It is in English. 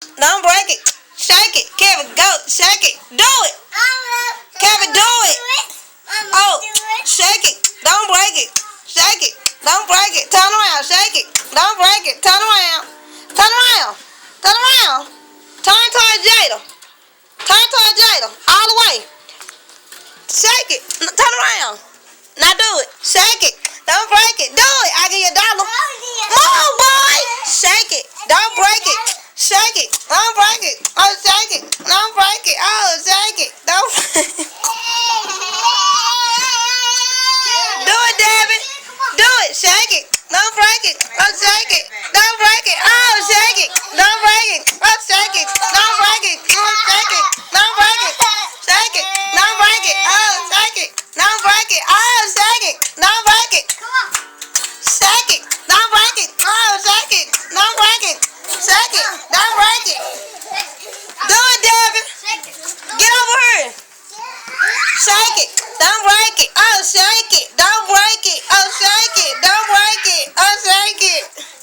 Don't break it. Shake it. Kevin, go. Shake it. Do it. Kevin, do it. Oh, shake it. Don't break it. Shake it. Don't break it. Turn around. Shake it. Don't break it. Turn around. Turn around. Turn around. Turn towards Jada. Turn towards Jada. All the way. Shake it. Turn around. Now do it. Shake it. Don't break it. Do it. I give you $1. Move, boy. Shake it. Don't break it. Shake it. Don't break it. Oh, shake it. Don't break it. Oh, shake it. Don't. Do it, Devin. Do it. Shake it. Don't break it. Oh, shake it. Don't break it. Oh, shake it. Don't break it. Oh, shake it. Don't break it. Oh, shake it. Don't break it. Shake it. Don't break it. Oh, shake it. Don't break it. Oh, shake it. Don't break it. Shake it. Don't break it. Oh, shake it. Don't break it. Shake it. Don't break it. Do it, Devin. Get over here. Shake it. Don't break it. Oh, shake it. Don't break it.